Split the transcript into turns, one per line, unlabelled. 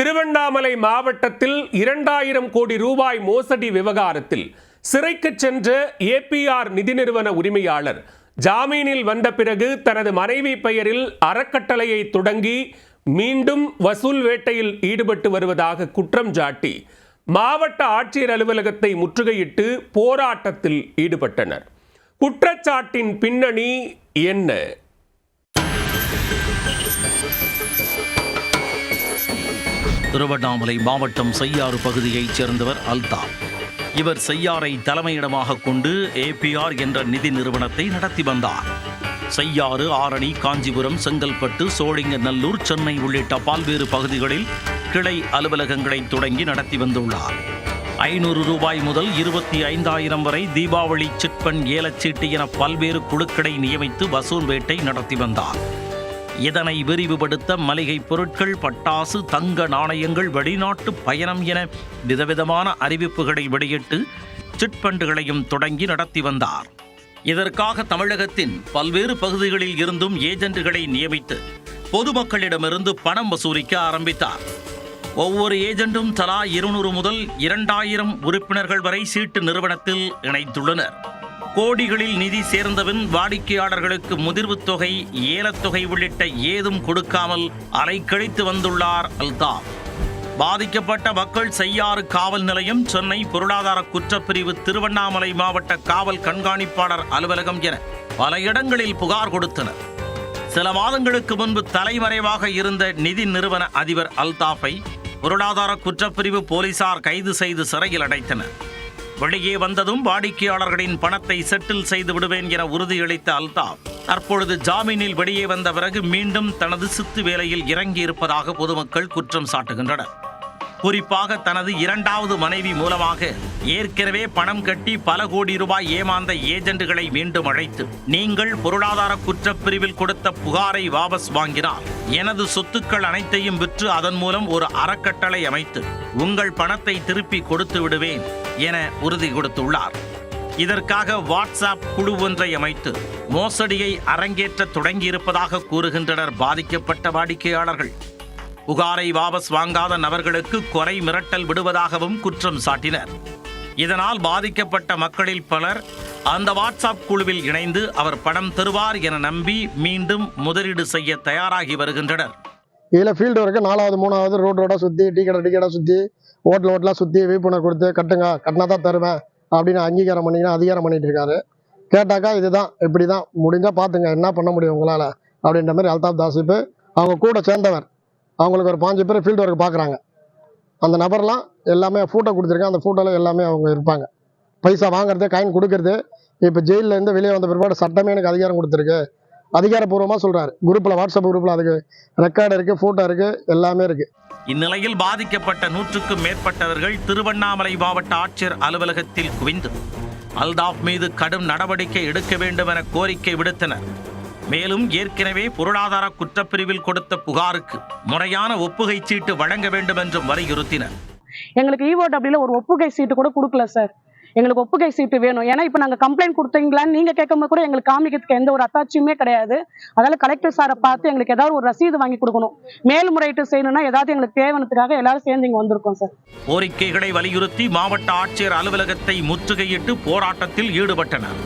திருவண்ணாமலை மாவட்டத்தில் 2000 கோடி ரூபாய் மோசடி விவகாரத்தில் சிறைக்கு சென்ற ஏபிஆர் நிதி நிறுவன உரிமையாளர் ஜாமீனில் வந்த பிறகு தனது மனைவி பெயரில் அறக்கட்டளையை தொடங்கி மீண்டும் வசூல் வேட்டையில் ஈடுபட்டு வருவதாக குற்றம் சாட்டி மாவட்ட ஆட்சியர் அலுவலகத்தை முற்றுகையிட்டு போராட்டத்தில் ஈடுபட்டனர். குற்றச்சாட்டின் பின்னணி என்ன?
திருவண்ணாமலை மாவட்டம் செய்யாறு பகுதியைச் சேர்ந்தவர் அல்தாப். இவர் செய்யாறை தலைமையிடமாக கொண்டு ஏபிஆர் என்ற நிதி நிறுவனத்தை நடத்தி வந்தார். செய்யாறு, ஆரணி, காஞ்சிபுரம், செங்கல்பட்டு, சோழிங்கநல்லூர், சென்னை உள்ளிட்ட பல்வேறு பகுதிகளில் கிளை அலுவலகங்களை தொடங்கி நடத்தி வந்துள்ளார். 500 ரூபாய் முதல் 25,000 வரை தீபாவளி சிட்பண்ட், ஏலச்சீட்டு என பல்வேறு குழுக்களை நியமித்து வசூல் வேட்டை நடத்தி வந்தார். இதனை விரிவுபடுத்த மளிகை பொருட்கள், பட்டாசு, தங்க நாணயங்கள், வெளிநாட்டு பயணம் என விதவிதமான அறிவிப்புகளை வெளியிட்டு சிட்பண்டுகளையும் தொடங்கி நடத்தி வந்தார். இதற்காக தமிழகத்தின் பல்வேறு பகுதிகளில் இருந்தும் ஏஜென்ட்டுகளை நியமித்து பொதுமக்களிடமிருந்து பணம் வசூலிக்க ஆரம்பித்தார். ஒவ்வொரு ஏஜென்ட்டும் தலா 200 முதல் 2000 உறுப்பினர்கள் வரை சீட்டு நிறுவனத்தில் இணைத்துள்ளனர். கோடிகளில் நிதி சேர்ந்தவன் வாடிக்கையாளர்களுக்கு முதிர்வுத் தொகை, ஏலத்தொகை உள்ளிட்ட ஏதும் கொடுக்காமல் அலைக்கழித்து வந்துள்ளார் அல்தாப். பாதிக்கப்பட்ட மக்கள் செய்யாறு காவல் நிலையம், சென்னை பொருளாதார குற்றப்பிரிவு, திருவண்ணாமலை மாவட்ட காவல் கண்காணிப்பாளர் அலுவலகம் என பல இடங்களில் புகார் கொடுத்தனர். சில மாதங்களுக்கு முன்பு தலைமறைவாக இருந்த நிதி நிறுவன அதிபர் அல்தாப்பை பொருளாதார குற்றப்பிரிவு போலீசார் கைது செய்து சிறையில் அடைத்தனர். வெளியே வந்ததும் வாடிக்கையாளர்களின் பணத்தை செட்டில் செய்து விடுவேன் என உறுதியளித்த அல்தாப் தற்பொழுது ஜாமீனில் வெளியே வந்த பிறகு மீண்டும் தனது சித்து வேலையில் இறங்கியிருப்பதாக பொதுமக்கள் குற்றம் சாட்டுகின்றனர். குறிப்பாக தனது 2வது மனைவி மூலமாக ஏற்கனவே பணம் கட்டி பல கோடி ரூபாய் ஏமாந்த ஏஜென்ட்டுகளை மீண்டும் அழைத்து, நீங்கள் பொருளாதார குற்றப்பிரிவில் கொடுத்த புகாரை வாபஸ் வாங்கினால் எனது சொத்துக்கள் அனைத்தையும் விற்று அதன் மூலம் ஒரு அறக்கட்டளை அமைத்து உங்கள் பணத்தை திருப்பி கொடுத்து விடுவேன் என உறுதி கொடுத்துள்ளார். இதற்காக வாட்ஸ்அப் குழு ஒன்றை அமைத்து மோசடியை அரங்கேற்ற தொடங்கியிருப்பதாக கூறுகின்றனர் பாதிக்கப்பட்ட வாடிக்கையாளர்கள். புகாரை வாபஸ் வாங்காத நபர்களுக்கு கொலை மிரட்டல் விடுவதாகவும் குற்றம் சாட்டினர். இதனால் பாதிக்கப்பட்ட மக்களில் பலர் அந்த வாட்ஸ்அப் குழுவில் இணைந்து அவர் பணம் தருவார் என நம்பி மீண்டும் முதலீடு செய்ய தயாராகி வருகின்றனர்.
இதில் ஃபீல்டு ஒர்க்கு 4வது 3வது ரோடோட சுற்றி, டீ கடை சுற்றி, ஹோட்டலாம் சுற்றி விழிப்புணர்வு கொடுத்து கட்டுங்க, கட்டினா தான் தருவேன் அப்படின்னு அங்கீகாரம் பண்ணிங்கன்னா அதிகாரம் பண்ணிட்டு இருக்காரு. கேட்டாக்கா இதுதான், இப்படி தான், முடிஞ்சால் பார்த்துங்க, என்ன பண்ண முடியும் உங்களால் அப்படின்ற மாதிரி அல்தாப் தாசிப்பு அவங்க கூட சேர்ந்தவர். அவங்களுக்கு ஒரு 5 பேர் ஃபீல்டு ஒர்க் பார்க்குறாங்க. அந்த நபர்லாம் எல்லாமே ஃபோட்டோ கொடுத்துருக்கேன். அந்த ஃபோட்டோவில் எல்லாமே அவங்க இருப்பாங்க. பைசா வாங்குறது, காயின் கொடுக்கறது. இப்போ ஜெயிலேருந்து வெளியே வந்த பிற்பாடு சட்டமே எனக்கு அதிகாரம் கொடுத்துருக்கு, அதிகாரப்பூர்வமாக சொல்கிறாரு. குரூப்பில், வாட்ஸ்அப் குரூப்பில் அதுக்கு ரெக்கார்டு இருக்குது, ஃபோட்டோ இருக்குது, எல்லாமே இருக்குது.
இந்நிலையில் பாதிக்கப்பட்ட 100க்கும் மேற்பட்டவர்கள் திருவண்ணாமலை மாவட்ட ஆட்சியர் அலுவலகத்தில் குவிந்து அல்தாப் மீது கடும் நடவடிக்கை எடுக்க வேண்டும் என கோரிக்கை விடுத்தனர். மேலும் ஏற்கனவே பொருளாதார குற்றப்பிரிவில் கொடுத்த புகாருக்கு முறையான ஒப்புகை சீட்டு வழங்க வேண்டும் என்றும் வலியுறுத்தினர்.
எங்களுக்கு EOWல ஒரு ஒப்புகை சீட்டு கூட கொடுக்கல சார். எங்களுக்கு ஒப்புகை சீட்டு வேணும். ஏன்னா இப்போ நாங்கள் கம்ப்ளைண்ட் கொடுத்தீங்களான்னு நீங்கள் கேட்கும்போது கூட எங்களுக்கு காமிக்கிறதுக்கு எந்த ஒரு அத்தாட்சியுமே கிடையாது. அதனால கலெக்டர் சாரை பார்த்து எங்களுக்கு ஏதாவது ஒரு ரசீது வாங்கி கொடுக்கணும். மேல்முறையீட்டு செய்யணும்னா ஏதாவது எங்களுக்கு தேவையானதுக்காக எல்லாரும் சேர்ந்து இங்கே வந்திருக்கோம் சார்.
கோரிக்கைகளை வலியுறுத்தி மாவட்ட ஆட்சியர் அலுவலகத்தை முற்றுகையிட்டு போராட்டத்தில் ஈடுபட்டனர்.